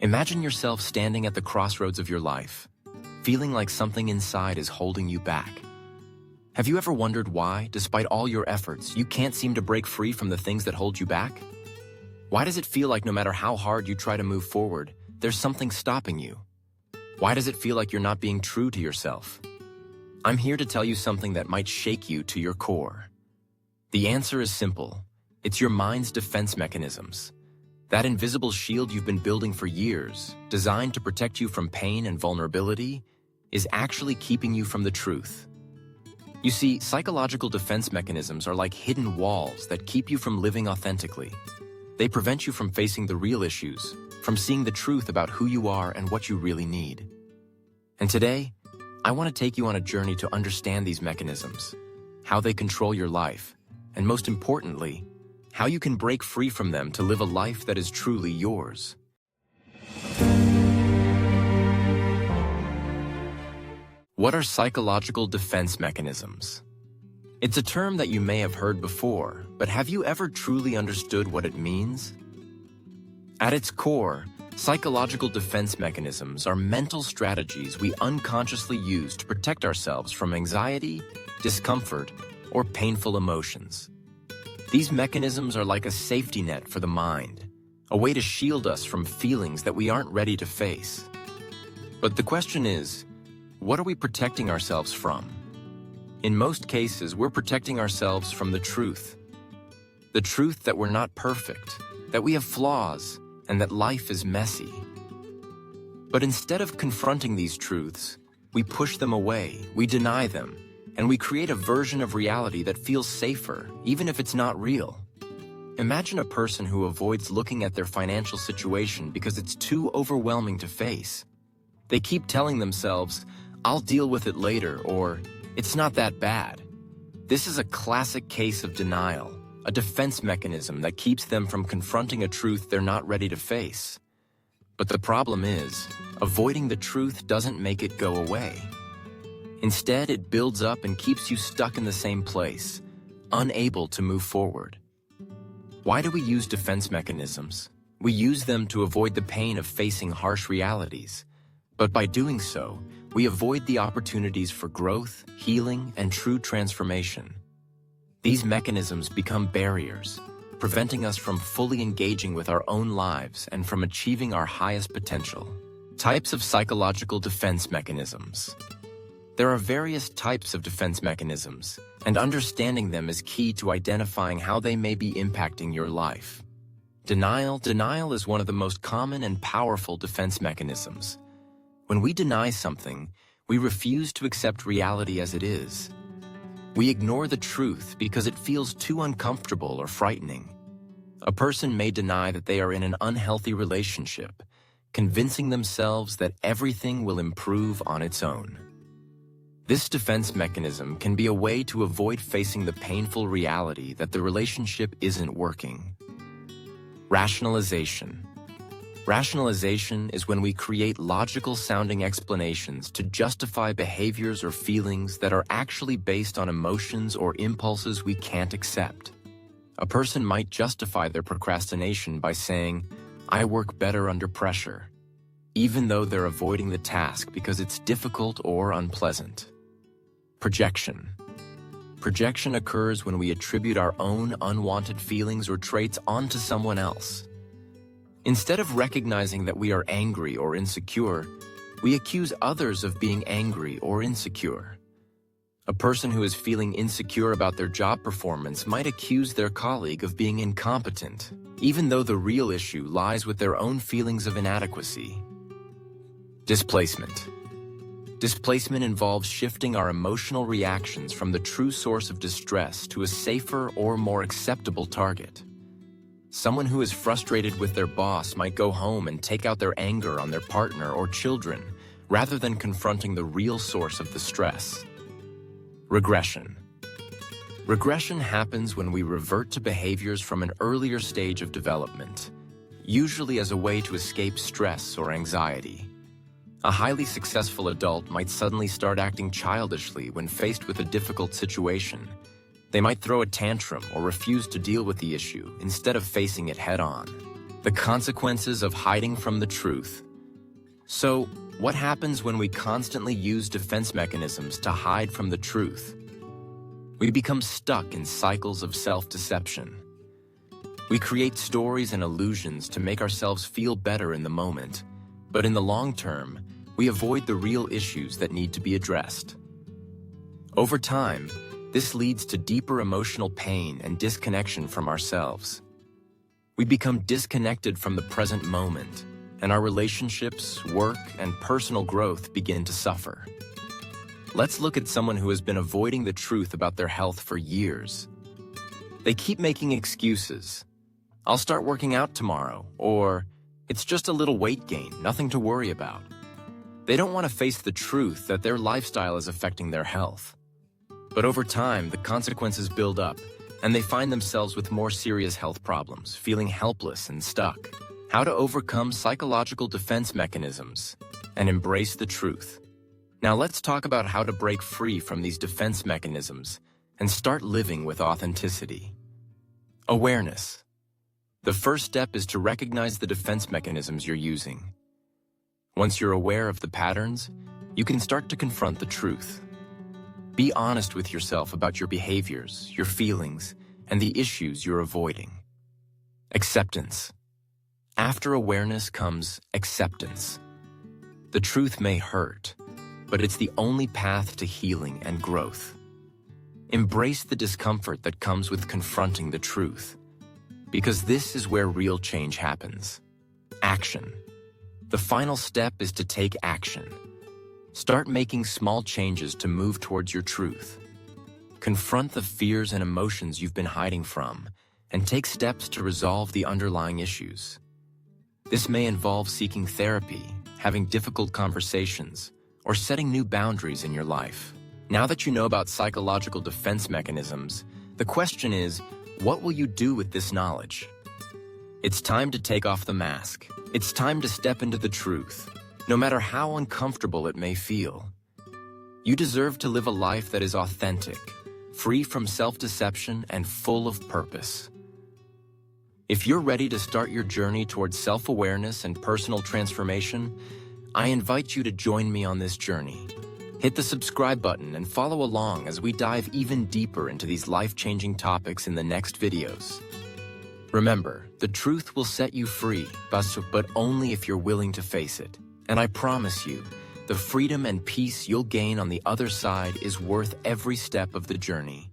Imagine yourself standing at the crossroads of your life, feeling like something inside is holding you back. Have you ever wondered why, despite all your efforts, you can't seem to break free from the things that hold you back? Why does it feel like no matter how hard you try to move forward, there's something stopping you? Why does it feel like you're not being true to yourself? I'm here to tell you something that might shake you to your core. The answer is simple. It's your mind's defense mechanisms. That invisible shield you've been building for years, designed to protect you from pain and vulnerability, is actually keeping you from the truth. You see, psychological defense mechanisms are like hidden walls that keep you from living authentically. They prevent you from facing the real issues, from seeing the truth about who you are and what you really need. And today, I want to take you on a journey to understand these mechanisms, how they control your life, and most importantly, how you can break free from them to live a life that is truly yours. What are psychological defense mechanisms? It's a term that you may have heard before, but have you ever truly understood what it means? At its core, psychological defense mechanisms are mental strategies we unconsciously use to protect ourselves from anxiety, discomfort, or painful emotions. These mechanisms are like a safety net for the mind, a way to shield us from feelings that we aren't ready to face. But the question is, what are we protecting ourselves from? In most cases, we're protecting ourselves from the truth. The truth that we're not perfect, that we have flaws, and that life is messy. But instead of confronting these truths, we push them away, we deny them, and we create a version of reality that feels safer, even if it's not real. Imagine a person who avoids looking at their financial situation because it's too overwhelming to face. They keep telling themselves, "I'll deal with it later," or "It's not that bad." This is a classic case of denial, a defense mechanism that keeps them from confronting a truth they're not ready to face. But the problem is, avoiding the truth doesn't make it go away. Instead, it builds up and keeps you stuck in the same place, unable to move forward. Why do we use defense mechanisms? We use them to avoid the pain of facing harsh realities. But by doing so, we avoid the opportunities for growth, healing, and true transformation. These mechanisms become barriers, preventing us from fully engaging with our own lives and from achieving our highest potential. Types of psychological defense mechanisms. There are various types of defense mechanisms, and understanding them is key to identifying how they may be impacting your life. Denial is one of the most common and powerful defense mechanisms. When we deny something, we refuse to accept reality as it is. We ignore the truth because it feels too uncomfortable or frightening. A person may deny that they are in an unhealthy relationship, convincing themselves that everything will improve on its own. This defense mechanism can be a way to avoid facing the painful reality that the relationship isn't working. Rationalization. Rationalization is when we create logical-sounding explanations to justify behaviors or feelings that are actually based on emotions or impulses we can't accept. A person might justify their procrastination by saying, "I work better under pressure," even though they're avoiding the task because it's difficult or unpleasant. Projection. Projection occurs when we attribute our own unwanted feelings or traits onto someone else. Instead of recognizing that we are angry or insecure, we accuse others of being angry or insecure. A person who is feeling insecure about their job performance might accuse their colleague of being incompetent, even though the real issue lies with their own feelings of inadequacy. Displacement. Displacement involves shifting our emotional reactions from the true source of distress to a safer or more acceptable target. Someone who is frustrated with their boss might go home and take out their anger on their partner or children, rather than confronting the real source of the stress. Regression. Regression happens when we revert to behaviors from an earlier stage of development, usually as a way to escape stress or anxiety. A highly successful adult might suddenly start acting childishly when faced with a difficult situation. They might throw a tantrum or refuse to deal with the issue instead of facing it head-on. the consequences of hiding from the truth. So, what happens when we constantly use defense mechanisms to hide from the truth? We become stuck in cycles of self-deception. We create stories and illusions to make ourselves feel better in the moment, but in the long term, we avoid the real issues that need to be addressed. Over time, this leads to deeper emotional pain and disconnection from ourselves. We become disconnected from the present moment, and our relationships, work, and personal growth begin to suffer. Let's look at someone who has been avoiding the truth about their health for years. They keep making excuses. I'll start working out tomorrow, or it's just a little weight gain, nothing to worry about. They don't want to face the truth that their lifestyle is affecting their health. But over time, the consequences build up, and they find themselves with more serious health problems, feeling helpless and stuck. How to overcome psychological defense mechanisms and embrace the truth. Now let's talk about how to break free from these defense mechanisms and start living with authenticity. Awareness. The first step is to recognize the defense mechanisms you're using. Once you're aware of the patterns, you can start to confront the truth. Be honest with yourself about your behaviors, your feelings, and the issues you're avoiding. Acceptance. After awareness comes acceptance. The truth may hurt, but it's the only path to healing and growth. Embrace the discomfort that comes with confronting the truth, because this is where real change happens. Action. The final step is to take action. Start making small changes to move towards your truth. Confront the fears and emotions you've been hiding from, and take steps to resolve the underlying issues. This may involve seeking therapy, having difficult conversations, or setting new boundaries in your life. Now that you know about psychological defense mechanisms, the question is, what will you do with this knowledge? It's time to take off the mask. It's time to step into the truth, no matter how uncomfortable it may feel. You deserve to live a life that is authentic, free from self-deception, and full of purpose. If you're ready to start your journey towards self-awareness and personal transformation, I invite you to join me on this journey. Hit the subscribe button and follow along as we dive even deeper into these life-changing topics in the next videos. Remember, the truth will set you free, but only if you're willing to face it. And I promise you, the freedom and peace you'll gain on the other side is worth every step of the journey.